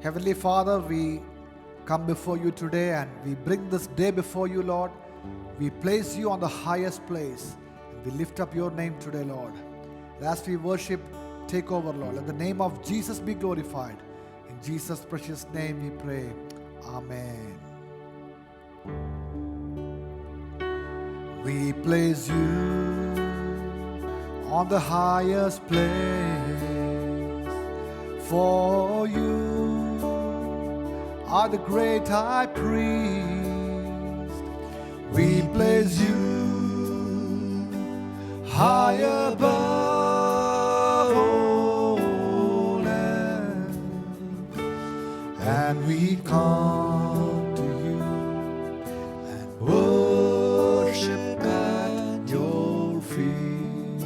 Heavenly Father, we come before you today and we bring this day before you, Lord. We place you on the highest place. We lift up your name today, Lord. And as we worship, take over, Lord. Let the name of Jesus be glorified. In Jesus' precious name we pray. Amen. We place you on the highest place, for you are the great high priest. We place you high above all else, and we come to you and worship at your feet.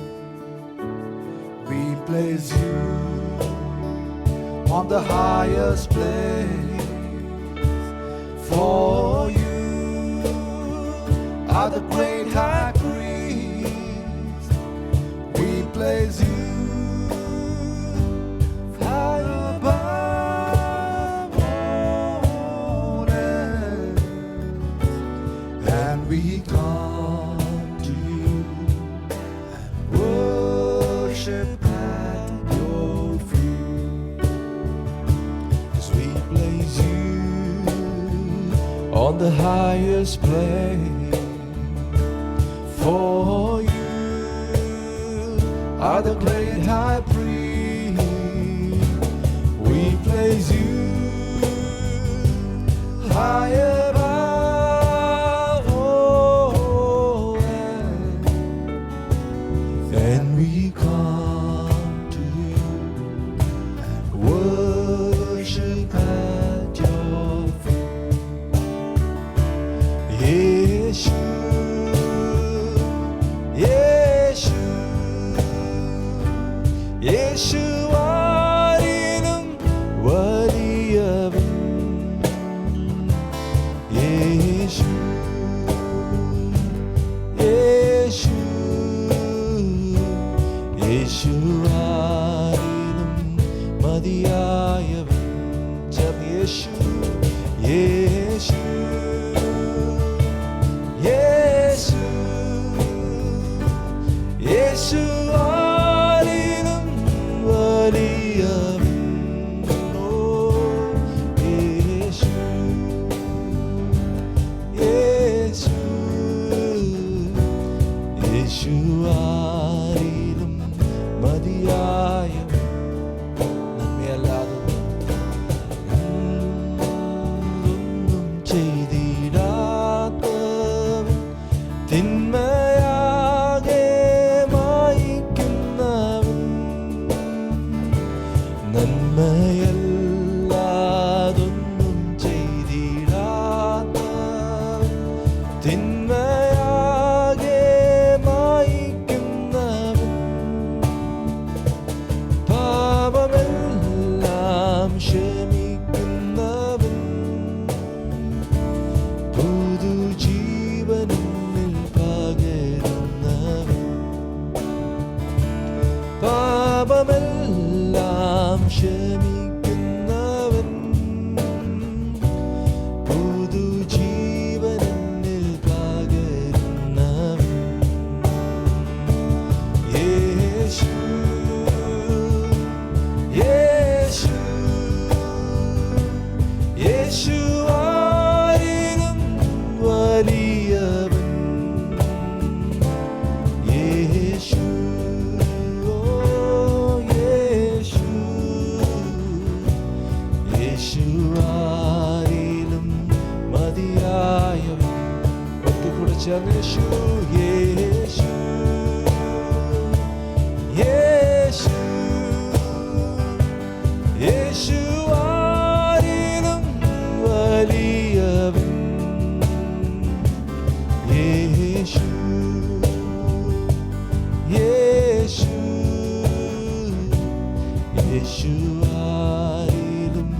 We place you on the highest place, for you are the great high priest. We place you high above all else, and we come to you and worship at your feet. As we place you on the highest place, for you are the great high priest. We place you high above all else, and we come to you and worship at your feet. Yeshu, Yeshu, Yeshu ആരിലും വലിയവൻ. യേശു, യേശു, യേശു ആരിലും മതിയായവൻ. യേശു, യേശു, യേശു, യേശു ആരിലും വലിയവൻ. ഓ യേശു, യേശു, യേശു ആരിലും മതിയായവൻ. നന്മയല്ലാതൊന്നും ചെയ്തിടാത്തവൻ, തിന്മയാകെ മായിക്കുന്നവൻ. നന്മയല്ലാതൊന്നും ചെയ്തിടാത്തവൻ, തിന്മയാകെ മായിക്കുന്നവൻ. പാപമെല്ലാം ക്ഷമിക്കുന്നവൻ, പുതുജീവൻ എന്നിൽ പകരുന്നവൻ. പാപമെല്ലാം ക്ഷമിക്കുന്നവൻ, പുതുജീവൻ എന്നിൽ പകരുന്നവൻ. യേശു, യേശു, യേശു ആരിലും വലിയവൻ. യേശു, ഓ യേശു, യേശു ആരിലും മതിയായവൻ. ഒക്കെ കൂടെ ചേർന്ന് യേശു, യേശു, യേശു, യേശു ആരിലും വലിയവൻ. യേശു, യേശു, യേശു ആരിലും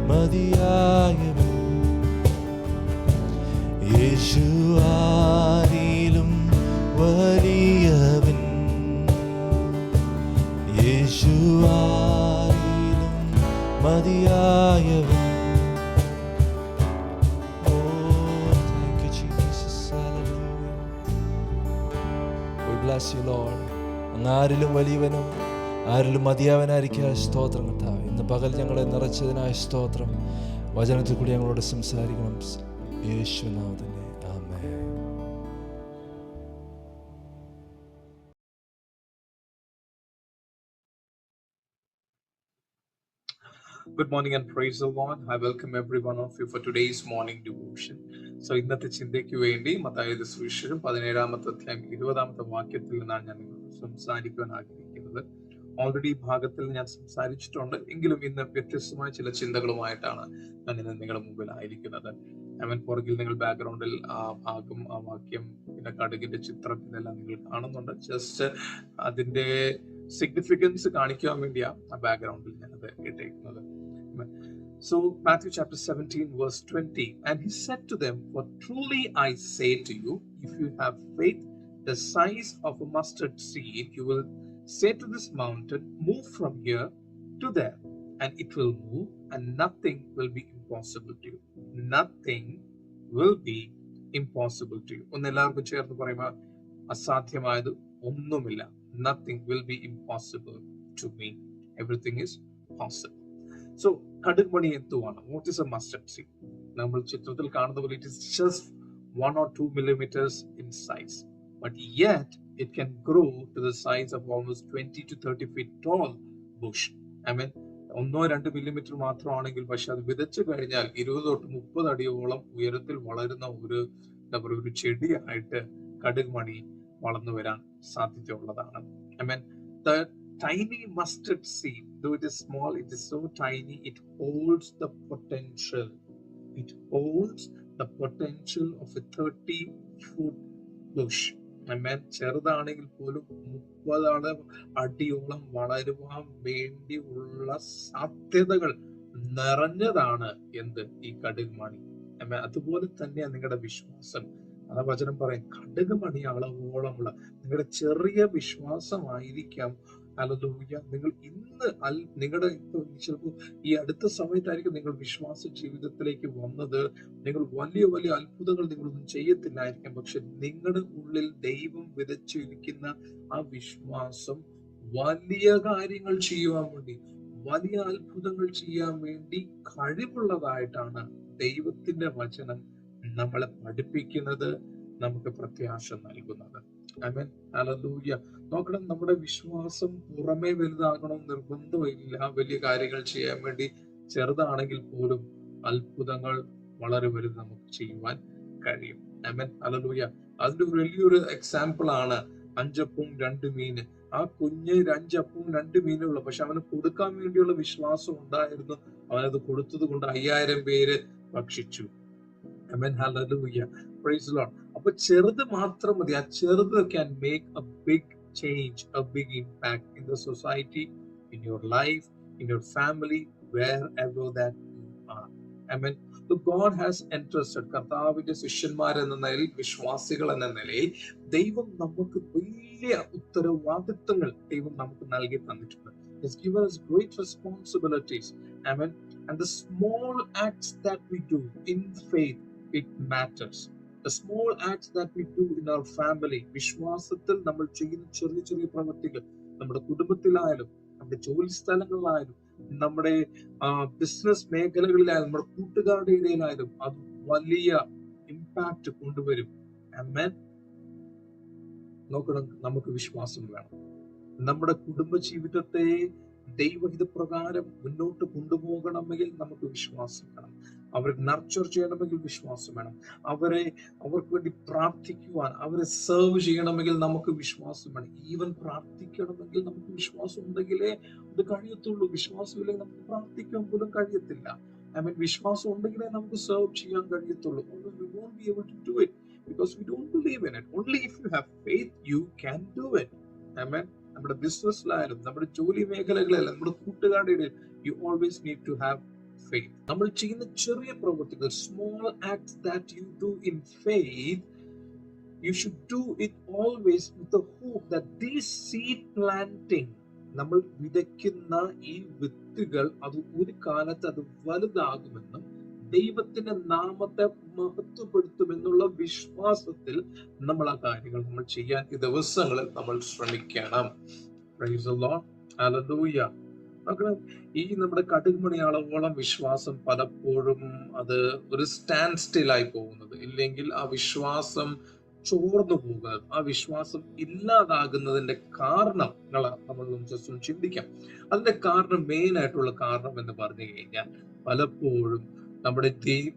മതിയായവൻ. യേശു ആരിലും വലിയവൻ. യേശു ആരിലും മതിയായവൻ. Oh, thank you, Jesus. Hallelujah. We bless you, Lord. അങ്ങ് ആരിലും വലിയവനും ആരിലും മതിയാവനായിരിക്കുക. സ്തോത്രം കർത്താവേ. ഇന്ന് പകൽ ഞങ്ങളെ നിറച്ചതിനായ സ്തോത്രം. വചനത്തിൽ കൂടി ഞങ്ങളോട് സംസാരിക്കണം. യേശുനാമത്തിൽ തന്നെ. ആമേൻ. Good morning and praise the Lord. I welcome every one of you for today's morning devotion. So ഇന്നത്തെ ചിന്തയ്ക്ക് വേണ്ടി മത്തായിയുടെ സുവിശേഷം 17-ാമത്തെ അധ്യായം 20-ാമത്തെ വാക്യത്തിൽ നിന്നാണ് ഞാൻ നിങ്ങളോട് സംസാരിക്കുവാൻ ആഗ്രഹിക്കുന്നത്. ഓൾറെഡി ഈ ഭാഗത്തിൽ ഞാൻ സംസാരിച്ചിട്ടുണ്ട്, എങ്കിലും ഇന്ന് വ്യത്യസ്തമായ ചില ചിന്തകളുമായിട്ടാണ് ഞാൻ ഇന്ന് നിങ്ങളുടെ മുമ്പിൽ ആയിരിക്കുന്നത്. പുറകിൽ നിങ്ങൾ ബാക്ക്ഗ്രൗണ്ടിൽ ആ ഭാഗം, ആ വാക്യം, പിന്നെ കടുകിന്റെ ചിത്രം ഇതെല്ലാം നിങ്ങൾ കാണുന്നുണ്ട്. ജസ്റ്റ് അതിന്റെ സിഗ്നിഫിക്കൻസ് കാണിക്കാൻ വേണ്ടിയാ ആ ബാക്ക്ഗ്രൗണ്ടിൽ ഞാനത് ഇട്ടേക്കുന്നത്. So Matthew chapter 17 verse 20, and he said to them, for truly I say to you, if you have faith the size of a mustard seed, you will say to this mountain, move from here to there, and it will move, and nothing will be impossible to you. Nothing will be impossible to you. ഒന്ന് എല്ലാവർക്കും ചേർന്ന് പറയുക, അസാധ്യമായത് ഒന്നുമില്ല. Nothing will be impossible to me. Everything is possible. So കടുകുമണി എന്തുവാണ്? What is A mustard seed? നമ്മൾ ചിത്രത്തിൽ കാണുന്ന പോലെ it is just 1 or 2 millimeters in size, but yet it can grow to the size of almost 20 to 30 feet tall bush. 1-2 millimeter മാത്രമാണെങ്കിൽ, പക്ഷെ അത് വിതച്ചു കഴിഞ്ഞാൽ 20 തൊട്ട് 30 അടിയോളം ഉയരത്തിൽ വളരുന്ന ഒരു ചെടിയായിട്ട് കടുകുമണി വളർന്നു വരാൻ സാധ്യതയുള്ളതാണ്. The tiny mustard seed, though it is small, it is so tiny, it holds the potential. It holds the potential of a 30-foot bush. ചെറുതാണെങ്കിൽ പോലും 30 അടിയോളം വളരുവാൻ വേണ്ടിയുള്ള സാധ്യതകൾ നിറഞ്ഞതാണ് എന്ത്? ഈ കടുകുമണി. അതുപോലെ തന്നെയാണ് നിങ്ങളുടെ വിശ്വാസം. ആ വചനം പറയും, കടുകുമണി അളവോളമുള്ള നിങ്ങളുടെ ചെറിയ വിശ്വാസമായിരിക്കാം. ഹല്ലേലൂയ. നിങ്ങൾ ഇന്ന് നിങ്ങളുടെ ചിലപ്പോൾ ഈ അടുത്ത സമയത്തായിരിക്കും നിങ്ങൾ വിശ്വാസ ജീവിതത്തിലേക്ക് വന്നത്. നിങ്ങൾ വലിയ വലിയ അത്ഭുതങ്ങൾ നിങ്ങളൊന്നും ചെയ്യത്തില്ലായിരിക്കാം, പക്ഷെ നിങ്ങളുടെ ഉള്ളിൽ ദൈവം വിതച്ചിരിക്കുന്ന ആ വിശ്വാസം വലിയ കാര്യങ്ങൾ ചെയ്യുവാൻ വേണ്ടി, വലിയ അത്ഭുതങ്ങൾ ചെയ്യാൻ വേണ്ടി കഴിവുള്ളതായിട്ടാണ് ദൈവത്തിന്റെ വചനം നമ്മളെ പഠിപ്പിക്കുന്നത്, നമുക്ക് പ്രത്യാശ നൽകുന്നത്. ഹല്ലേലൂയ. നോക്കണം, നമ്മുടെ വിശ്വാസം പുറമേ വലുതാകണം നിർബന്ധമില്ല. വലിയ കാര്യങ്ങൾ ചെയ്യാൻ വേണ്ടി ചെറുതാണെങ്കിൽ പോലും അത്ഭുതങ്ങൾ വളരെ വലുത് നമുക്ക് ചെയ്യുവാൻ കഴിയും. ഹല്ലേലൂയ. അതിന്റെ ഒരു വലിയൊരു എക്സാമ്പിൾ ആണ് 5 അപ്പവും 2 മീന്. ആ കുഞ്ഞ് 5 അപ്പവും 2 മീനുള്ള, പക്ഷെ അവന് കൊടുക്കാൻ വേണ്ടിയുള്ള വിശ്വാസം ഉണ്ടായിരുന്നു. അവനത് കൊടുത്തത് കൊണ്ട് 5000 പേര് ഭക്ഷിച്ചു. Hallelujah. Praise the Lord. അപ്പൊ ചെറുത് മാത്രം മതി. ആ ചെറുത് can make a big change, a big impact in the society, in your life, in your family, wherever that you are. Amen. So God has entrusted, കർത്താവിന്റെ ശിഷ്യന്മാർ എന്ന നിലയിൽ, വിശ്വാസികൾ എന്ന നിലയിൽ ദൈവം നമുക്ക് വലിയ ഉത്തരവാദിത്തങ്ങൾ ദൈവം നമുക്ക് നൽകി തന്നിട്ടുണ്ട്. He's given us great responsibilities. Amen. And the small acts that we do in faith, it matters. The small acts that we do in our family, വിശ്വാസത്തിൽ നമ്മൾ ചെയ്യുന്ന ചെറിയ ചെറിയ പ്രവൃത്തികൾ, നമ്മുടെ കുടുംബത്തിലായാലും, നമ്മുടെ ജോലി സ്ഥലങ്ങളിലായാലും, നമ്മുടെ ബിസിനസ് മേഖലകളിലായാലും, നമ്മുടെ കൂട്ടുകാരുടെ ഇടയിലായാലും, അത് വലിയ ഇമ്പാക്ട് കൊണ്ടുവരും. നോക്കണം, നമുക്ക് വിശ്വാസം വേണം. നമ്മുടെ കുടുംബ ജീവിതത്തെ ദൈവഹിത പ്രകാരം മുന്നോട്ട് കൊണ്ടുപോകണമെങ്കിൽ നമുക്ക് വിശ്വാസം വേണം. അവരെ നർച്ചർ ചെയ്യണമെങ്കിൽ വിശ്വാസം വേണം. അവർക്ക് വേണ്ടി പ്രാർത്ഥിക്കുവാൻ, അവരെ സെർവ് ചെയ്യണമെങ്കിൽ നമുക്ക് വിശ്വാസം വേണം. ഈവൻ പ്രാർത്ഥിക്കണമെങ്കിൽ നമുക്ക് വിശ്വാസം ഉണ്ടെങ്കിലേ അത് കഴിയത്തുള്ളൂ. വിശ്വാസമില്ലെങ്കിൽ നമുക്ക് പ്രാർത്ഥിക്കാൻ പോലും കഴിയത്തില്ല. വിശ്വാസം ഉണ്ടെങ്കിലേ നമുക്ക് സെർവ് ചെയ്യാൻ കഴിയത്തുള്ളൂ. We won't be able to do it because we don't believe in it. Only if you have faith, you can do it. Amen. നമ്മുടെ ബിസിനസ്സിലായാലും, നമ്മുടെ ജോലി മേഖലകളിലായാലും, നമ്മുടെ കൂട്ടുകാരുടെ ഇടയിൽ, you always need to have faith. നമ്മൾ ചെയ്യുന്ന ചെറിയ പ്രവൃത്തികൾ, small acts that you do in faith, you should do it always with the hope that this seed planting നമ്മൾ വിതയ്ക്കുന്ന ഈ വിത്തുകൾ അത് ഒരു കാലത്ത് അത് വലുതാകുമെന്നും ദൈവത്തിന്റെ നാമത്തെ മഹത്വപ്പെടുത്തുമെന്നുള്ള വിശ്വാസത്തിൽ നമ്മൾ ആ കാര്യങ്ങൾ നമ്മൾ ചെയ്യാൻ ഈ ദിവസങ്ങളിൽ നമ്മൾ ശ്രമിക്കണം. Praise the Lord. Hallelujah. ഈ നമ്മുടെ കടുകുമണിയാളോളം വിശ്വാസം പലപ്പോഴും അത് ഒരു സ്റ്റാൻഡ് സ്റ്റിൽ ആയി പോകുന്നത്, ഇല്ലെങ്കിൽ ആ വിശ്വാസം ചോർന്നു പോകുന്നത്, ആ വിശ്വാസം ഇല്ലാതാകുന്നതിന്റെ കാരണങ്ങൾ നമ്മൾ ജസ്റ്റ് ചിന്തിക്കാം. അതിന്റെ കാരണം, മെയിൻ ആയിട്ടുള്ള കാരണം എന്ന് പറഞ്ഞു കഴിഞ്ഞാൽ, പലപ്പോഴും നമ്മുടെ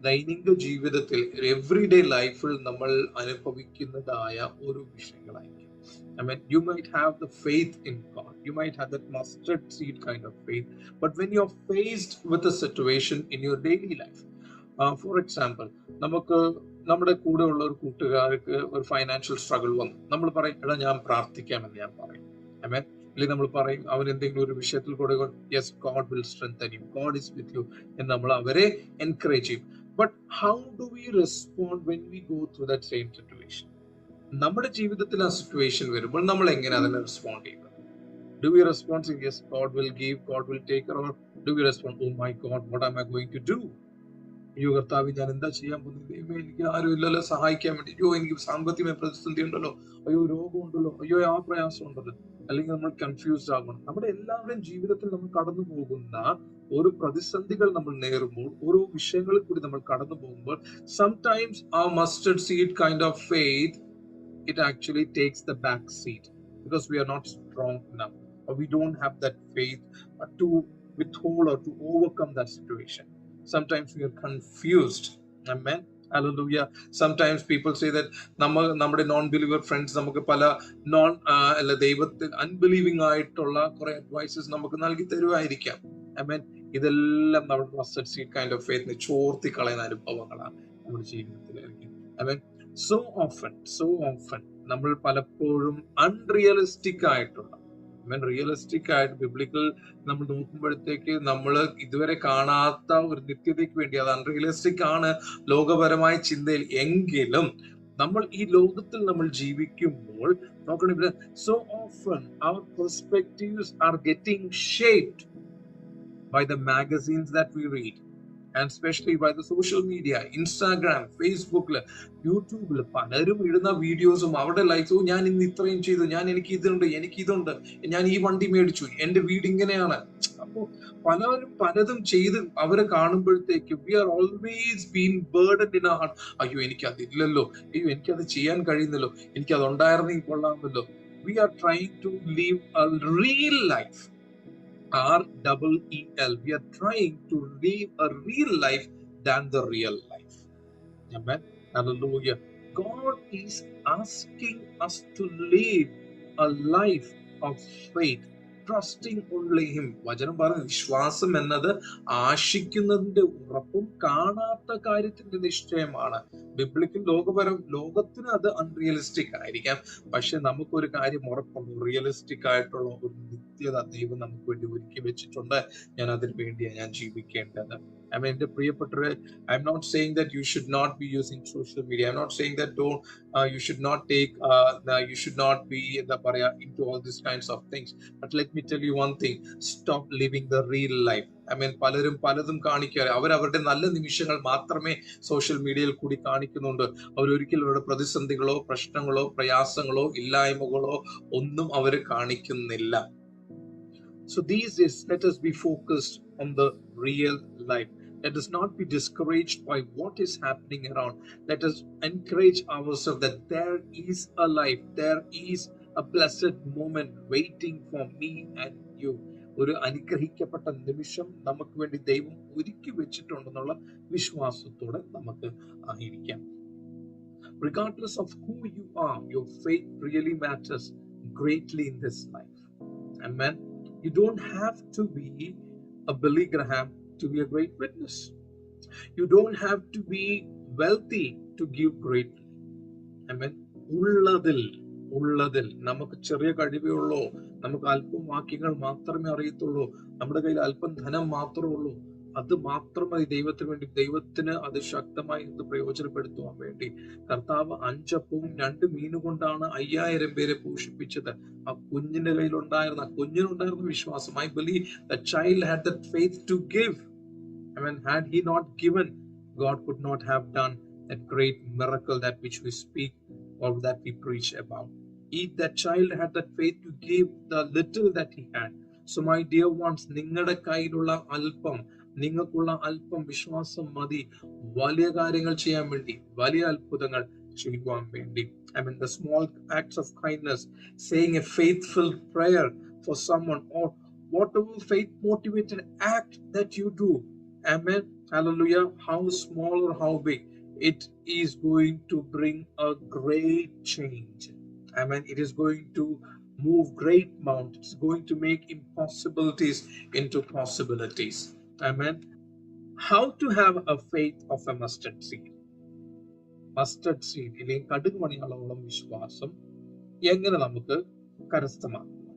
ദൈനംദിന ജീവിതത്തിൽ എവറിഡേ ലൈഫിൽ നമ്മൾ അനുഭവിക്കുന്നതായ ഒരു വിഷയങ്ങളായിരിക്കും. I mean, you might have the faith in God. You might have that mustard seed kind of faith. But when you're faced with a situation in your daily life, for example, നമുക്ക് നമ്മുടെ കൂടെ ഉള്ള ഒരു കൂട്ടുകാർക്ക് ഒരു financial struggle വന്നു, നമ്മൾ പറയും, എടാ ഞാൻ പ്രാർത്ഥിക്കാമെന്ന് ഞാൻ പറയും. I mean, അല്ലെങ്കിൽ നമ്മൾ പറയും, അവൻ എന്തെങ്കിലും ഒരു വിഷയത്തിൽ കൂടെ, yes, God will strengthen U, God is with you എന്ന് നമ്മൾ അവരെ എൻകറേജ് ചെയ്യും. But how do we respond when we go through that same situation? നമ്മുടെ ജീവിതത്തിൽ ആ സിറ്റുവേഷൻ വരുമ്പോൾ നമ്മൾ എങ്ങനെ അതിനെ റെസ്പോണ്ട് ചെയ്യുന്നത്? Do we respond saying, yes, God will give, God will take care, or do we respond, oh my God, what am I going to do? അയ്യോ കർത്താവ്, ഞാൻ എന്താ ചെയ്യാൻ പോകുന്നത്? ദൈവമേ, എനിക്ക് ആരും ഇല്ലല്ലോ സഹായിക്കാൻ വേണ്ടി. അയ്യോ, എനിക്ക് സാമ്പത്തികമായ പ്രതിസന്ധി ഉണ്ടല്ലോ, അയ്യോ രോഗം ഉണ്ടല്ലോ, അയ്യോ ആ പ്രയാസം ഉണ്ടല്ലോ. അല്ലെങ്കിൽ നമ്മൾ കൺഫ്യൂസ്ഡ് ആകണം. നമ്മുടെ എല്ലാവരുടെയും ജീവിതത്തിൽ നമ്മൾ കടന്നു പോകുന്ന ഓരോ പ്രതിസന്ധികൾ നമ്മൾ നേരുമ്പോൾ, ഓരോ വിഷയങ്ങളിൽ കൂടി നമ്മൾ കടന്നു പോകുമ്പോൾ, sometimes our mustard seed kind of faith, it actually takes the back seat because we are not strong enough, or we don't have that faith to withhold or to overcome that situation. Sometimes we are confused. Amen. Hallelujah. Sometimes people say that നമ്മുടെ non believer friends നമുക്ക് പല ദൈവത്തിൽ unbelieving ആയിട്ടുള്ള കുറെ advices നമുക്ക് നൽകി തരുമായിരിക്കാം. Amen. ഇതെല്ലാം നമ്മുടെ മസ്റ്റർഡ് സീഡ് കൈൻഡ് ഓഫ് ഫെയ്ത്തിനെ ചോർത്തി കളയുന്ന അനുഭവങ്ങളാണ് നമ്മുടെ ജീവിതത്തിലായിരിക്കും. Amen. So often നമ്മൾ പലപ്പോഴും അൺറിയലിസ്റ്റിക് ആയിട്ടുള്ള, റിയലിസ്റ്റിക് ആയിട്ട് ബിബ്ലിക്കൽ നമ്മൾ നോക്കുമ്പോഴത്തേക്ക് നമ്മൾ ഇതുവരെ കാണാത്ത ഒരു നിത്യതയ്ക്ക് വേണ്ടി, അത് അൺറിയലിസ്റ്റിക് ആണ് ലോകപരമായ ചിന്തയിൽ. എങ്കിലും നമ്മൾ ഈ ലോകത്തിൽ നമ്മൾ ജീവിക്കുമ്പോൾ നോക്കണേ, so often our perspectives are getting shaped by the magazines that we read, and especially by the social media, Instagram, Facebook, YouTube. പലരും ഇടുന്ന വീഡിയോസും അവരുടെ ലൈഫും, ഞാൻ ഇന്ന് ഇത്രയും ചെയ്തു, എനിക്ക് ഇതുണ്ട്, ഞാൻ ഈ വണ്ടി മേടിച്ചു, എന്റെ വീട് ഇങ്ങനെയാണ്. അപ്പോ പലരും പലതും ചെയ്ത് അവരെ കാണുമ്പോഴത്തേക്ക് we are always being burdened in our heart. അയ്യോ എനിക്ക് അതില്ലല്ലോ, അയ്യോ എനിക്കത് ചെയ്യാൻ കഴിയുന്നല്ലോ, എനിക്കത് ഉണ്ടായിരുന്നെങ്കിൽ കൊള്ളാമല്ലോ. We are trying to live a real life. REEL. We are trying to live a real life than the real life. Amen. Hallelujah. God is asking us to live a life of faith, trusting only Him. വചനം പറയുന്നത് വിശ്വാസം എന്നത് ആശിക്കുന്നതിന്റെ ഉറപ്പും കാണാത്ത കാര്യത്തിന്റെ നിശ്ചയമാണ്. Biblical ലോകത്തിന് അത് അൺറിയലിസ്റ്റിക് ആയിരിക്കാം, പക്ഷെ നമുക്കൊരു കാര്യം ഉറപ്പുണ്ട്, റിയലിസ്റ്റിക് ആയിട്ടുള്ള ഒരു നിത്യത ദൈവം നമുക്ക് വേണ്ടി ഒരുക്കി വെച്ചിട്ടുണ്ട്. ഞാൻ അതിന് വേണ്ടിയാണ് ഞാൻ ജീവിക്കേണ്ടത്. I mean, എന്റെ പ്രിയപ്പെട്ടവരെ, I'm not saying that you should not be using social media. I'm not saying that you should not take, you should not be into all these kinds of things. But let me tell you one thing: stop living the real life. I mean, പലതും കാണിക്കാറ്, അവരുടെ നല്ല നിമിഷങ്ങൾ മാത്രമേ social മീഡിയയിൽ കൂടി കാണിക്കുന്നുണ്ട്. അവരൊരിക്കലും അവരുടെ പ്രതിസന്ധികളോ പ്രശ്നങ്ങളോ പ്രയാസങ്ങളോ ഇല്ലായ്മകളോ ഒന്നും അവർ കാണിക്കുന്നില്ല. So these days, let us be focused on the real life. Let us not be discouraged by what is happening around. Let us encourage ourselves that there is a life, there is a blessed moment waiting for me and you. ഒരു അനുഗ്രഹിക്കപ്പെട്ട നിമിഷം നമുക്ക് വേണ്ടി ദൈവം ഒരുക്കി വെച്ചിട്ടുണ്ടെന്നുള്ള വിശ്വാസത്തോടെ നമുക്ക് ആയിരിക്കാം. Regardless of who you are, your faith really matters greatly in this life. Amen. You don't have to be a Billy Graham to be a great witness. You don't have to be wealthy to give greatly. Amen. ഉള്ളതിൽ നമുക്ക് ചെറിയ കഴിവേ ഉള്ളൂ, നമുക്ക് അല്പം വാക്യങ്ങൾ മാത്രമേ അറിയത്തുള്ളൂ, നമ്മുടെ കയ്യിൽ അല്പം ധനം മാത്രമേ ഉള്ളൂ. അത് മാത്രം മതി ദൈവത്തിന് വേണ്ടി. ദൈവത്തിന് അത് ശക്തമായി ഇത് പ്രയോജനപ്പെടുത്തുവാൻ വേണ്ടി കർത്താവ് 5 അപ്പവും 2 മീനും കൊണ്ടാണ് 5000 പേരെ പോഷിപ്പിച്ചത്. ആ കുഞ്ഞിനുണ്ടായിരുന്ന വിശ്വാസം. I believe the child had that faith to give. I mean, had he not given, God could not have done that great miracle that which we speak or that we preach about. That child had that faith to give the little that he had. So my dear ones, നിങ്ങളുടെ കയ്യിലുള്ള അല്പം, നിങ്ങൾക്കുള്ള അല്പം വിശ്വാസം മതി വലിയ കാര്യങ്ങൾ ചെയ്യാൻ വേണ്ടി, വലിയ അത്ഭുതങ്ങൾ ചെയ്യുവാൻ വേണ്ടി. I mean, the small acts of kindness, saying a faithful prayer for someone, or whatever faith motivated act that you do. Amen. Hallelujah. How small or how big, it is going to bring a great change. Amen. It is going to move great mountains, going to make impossibilities into possibilities. Amen. How to have a faith of a mustard seed? Mustard seed, അല്ലെങ്കിൽ കടുകുമണിയോളം വിശ്വാസം എങ്ങനെ നമുക്ക് കരസ്ഥമാക്കാം?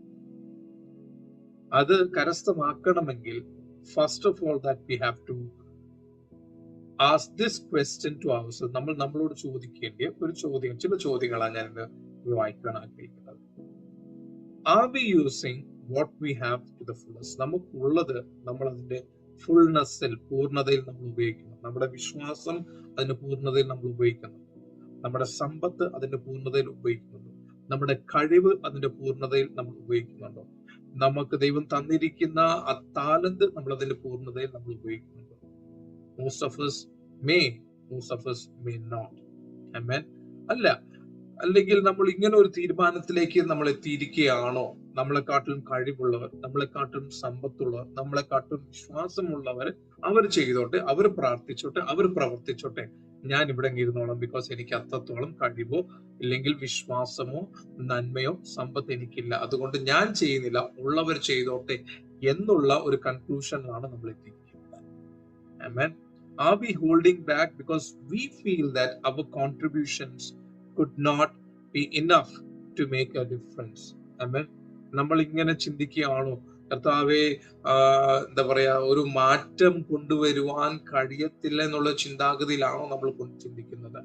അത് കരസ്ഥമാക്കണമെങ്കിൽ first of all that we have to ask this question to ourselves. നമ്മൾ നമ്മളോട് ചോദിക്കേണ്ട ഒരു ചോദ്യം, ചില ചോദ്യങ്ങളാണ് ഞാൻ ഇന്ന് വായിക്കാൻ ആഗ്രഹിക്കുന്നത്. Are we using what we have to the fullest? നമുക്കുള്ളത് നമ്മൾ അതിന്റെ ഫുൾനെസ്സിൽ, പൂർണ്ണതയിൽ നമ്മൾ ഉപയോഗിക്കുന്നു. നമ്മുടെ വിശ്വാസം അതിന്റെ പൂർണ്ണതയിൽ നമ്മൾ ഉപയോഗിക്കുന്നു. നമ്മുടെ സമ്പത്ത് അതിന്റെ പൂർണ്ണതയിൽ ഉപയോഗിക്കുന്നുണ്ടോ? നമ്മുടെ കഴിവ് അതിന്റെ പൂർണ്ണതയിൽ നമ്മൾ ഉപയോഗിക്കുന്നുണ്ടോ? നമുക്ക് ദൈവം തന്നിരിക്കുന്ന ആ താലന്ത് നമ്മൾ അതിന്റെ പൂർണ്ണതയിൽ നമ്മൾ ഉപയോഗിക്കുന്നുണ്ട്. Most of us may not. Amen. അല്ലെങ്കിൽ നമ്മൾ ഇങ്ങനെ ഒരു തീരുമാനത്തിലേക്ക് നമ്മൾ എത്തിയിരിക്കുകയാണോ? നമ്മളെക്കാട്ടിലും കഴിവുള്ളവർ, നമ്മളെക്കാട്ടിലും സമ്പത്തുള്ളവർ, നമ്മളെക്കാട്ടിലും വിശ്വാസമുള്ളവർ അവർ ചെയ്തോട്ടെ, അവർ പ്രാർത്ഥിച്ചോട്ടെ, അവർ പ്രവർത്തിച്ചോട്ടെ, ഞാൻ ഇവിടെ ഇരുന്നോളാം, ബിക്കോസ് എനിക്ക് അത്രത്തോളം കഴിവോ ഇല്ലെങ്കിൽ വിശ്വാസമോ നന്മയോ സമ്പത്ത് എനിക്കില്ല, അതുകൊണ്ട് ഞാൻ ചെയ്യുന്നില്ല, ഉള്ളവർ ചെയ്തോട്ടെ എന്നുള്ള ഒരു കൺക്ലൂഷനിലാണ് നമ്മൾ എത്തിയിരിക്കുന്നത്. Amen. Are we holding back because we feel that our contributions could not be enough to make a difference? Amen. നമ്മൾ ഇങ്ങനെ ചിന്തിക്കുകയാണോ, കർത്താവെ എന്താ പറയാ, ഒരു മാറ്റം കൊണ്ടുവരുവാൻ കഴിയത്തില്ല എന്നുള്ള ചിന്താഗതിയിലാണോ നമ്മൾ ചിന്തിക്കുന്നത്?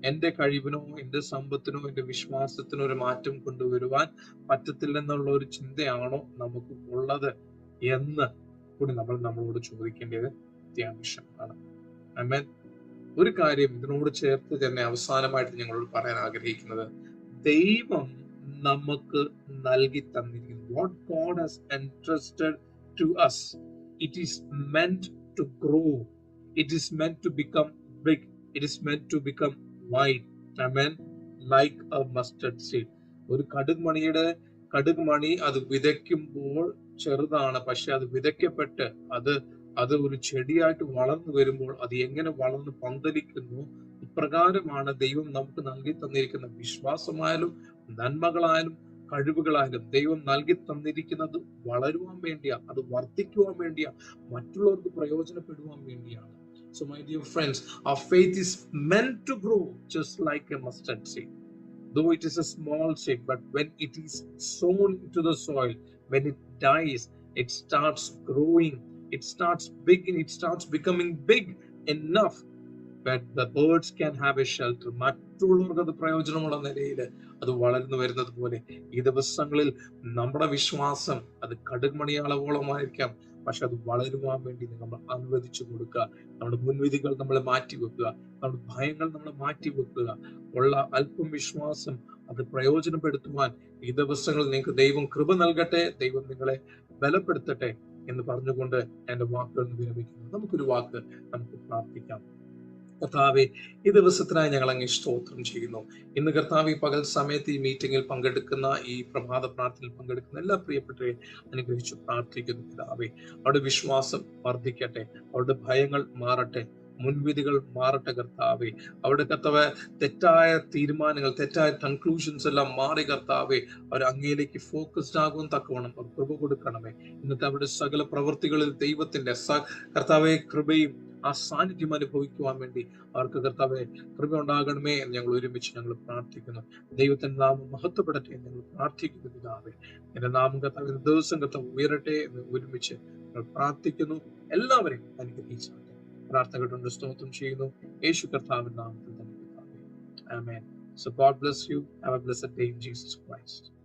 എന്റെ കഴിവിനോ എന്റെ സമ്പത്തിനോ എന്റെ വിശ്വാസത്തിനോ ഒരു മാറ്റം കൊണ്ടുവരുവാൻ പറ്റത്തില്ലെന്നുള്ള ഒരു ചിന്തയാണോ നമുക്ക് ഉള്ളത് എന്ന് കൂടി നമ്മളോട് ചോദിക്കേണ്ടത് അത്യാവശ്യമാണ്. ആമേൻ. ഒരു കാര്യം ഇതിനോട് ചേർത്ത് തന്നെ അവസാനമായിട്ട് ഞങ്ങളോട് പറയാൻ ആഗ്രഹിക്കുന്നത്, ദൈവം നമുക്ക് നൽകി തന്നിരിക്കുന്നു. What God has entrusted to us, it is meant to grow, it is meant to become big, it is meant to become wide. Amen. Like a mustard seed. ഒരു കടുകുമണി അത് വിതയ്ക്കുമ്പോൾ ചെറുതാണ്, പക്ഷെ അത് വിതയ്ക്കപ്പെട്ട് അത് ഒരു ചെടിയായിട്ട് വളർന്നു വരുമ്പോൾ അത് എങ്ങനെ വളർന്ന് പന്തലിക്കുന്നു, ഇപ്രകാരമാണ് ദൈവം നമുക്ക് നൽകി തന്നിരിക്കുന്ന വിശ്വാസമായാലും നന്മകളായാലും കഴിവുകളായാലും ദൈവം നൽകി തന്നിരിക്കുന്നത് വളരുവാൻ വേണ്ടിയാ, അത് വർദ്ധിക്കുവാൻ വേണ്ടിയാ, മറ്റുള്ളവർക്ക് പ്രയോജനപ്പെടുവാൻ വേണ്ടിയാണ്. So my dear friends, our faith is meant to grow just like a mustard seed. Though it is a small seed, but when it is sown into the soil, when it dies, it starts growing, it starts big, and it starts becoming big enough that the birds can have a shelter. മറ്റുള്ളവർക്ക് അത് പ്രയോജനമുള്ള നിലയിൽ അത് വളർന്നു വരുന്നത് പോലെ ഈ ദിവസങ്ങളിൽ നമ്മുടെ വിശ്വാസം അത് കടുകുമണിയാളവോളമായിരിക്കാം, പക്ഷെ അത് വളരുവാൻ വേണ്ടി നമ്മൾ അനുവദിച്ചു കൊടുക്കുക. നമ്മുടെ മുൻവിധികൾ നമ്മളെ മാറ്റിവെക്കുക, നമ്മുടെ ഭയങ്ങൾ നമ്മളെ മാറ്റിവെക്കുക. ഉള്ള അല്പം വിശ്വാസം അത് പ്രയോജനപ്പെടുത്തുവാൻ ഈ ദിവസങ്ങളിൽ നിങ്ങൾക്ക് ദൈവം കൃപ നൽകട്ടെ, ദൈവം നിങ്ങളെ ബലപ്പെടുത്തട്ടെ എന്ന് പറഞ്ഞുകൊണ്ട് എന്റെ വാക്കുകൾ വിരമിക്കുന്നു. നമുക്കൊരു വാക്ക് നമുക്ക് പ്രാർത്ഥിക്കാം. കർത്താവെ, ഈ ദിവസത്തിനായി ഞങ്ങൾ അങ്ങ് സ്തോത്രം ചെയ്യുന്നു. ഇന്ന് കർത്താവ് ഈ പകൽ സമയത്ത് ഈ മീറ്റിംഗിൽ പങ്കെടുക്കുന്ന, ഈ പ്രഭാത പ്രാർത്ഥനയിൽ പങ്കെടുക്കുന്ന എല്ലാ പ്രിയപ്പെട്ടവരെ അനുഗ്രഹിച്ചു പ്രാർത്ഥിക്കുന്നു. കർത്താവെ, അവരുടെ വിശ്വാസം വർദ്ധിക്കട്ടെ, അവരുടെ ഭയങ്ങൾ മാറട്ടെ, മുൻവിധികൾ മാറട്ടെ കർത്താവെ. അവരുടെ കർത്താവ് തെറ്റായ തീരുമാനങ്ങൾ, തെറ്റായ കൺക്ലൂഷൻസ് എല്ലാം മാറി കർത്താവെ, അവർ അങ്ങയിലേക്ക് ഫോക്കസ്ഡ് ആകുവാൻ തക്കവണ്ണം അവർ കൃപ കൊടുക്കണമേ. ഇന്നത്തെ അവരുടെ സകല പ്രവൃത്തികളിൽ ദൈവത്തിന്റെ കർത്താവെ കൃപയും ആ സാന്നിധ്യം അനുഭവിക്കുവാൻ വേണ്ടി അവർക്ക് കർത്താവെ കൃപ ഉണ്ടാകണമേ എന്ന് ഞങ്ങൾ ഒരുമിച്ച് ഞങ്ങൾ പ്രാർത്ഥിക്കുന്നു. ദൈവത്തിന്റെ നാമം മഹത്വപ്പെടട്ടെ എന്ന് ഞങ്ങൾ പ്രാർത്ഥിക്കുന്നു പിതാവേ. എന്റെ നാമം കർത്താവ് ദിവസം കർത്താവ് ഉയരട്ടെ എന്ന് ഒരുമിച്ച് ഞങ്ങൾ പ്രാർത്ഥിക്കുന്നു. എല്ലാവരെയും അനുഗ്രഹിച്ചാട്ടെ. പ്രാർത്ഥന കേട്ടുകൊണ്ട് സ്തോത്രം ചെയ്യുന്നു യേശു കർത്താവിന്റെ നാമത്തിൽ തന്നെ പിതാവേ. ആമേൻ. So God bless you. Have a blessed day in Jesus Christ.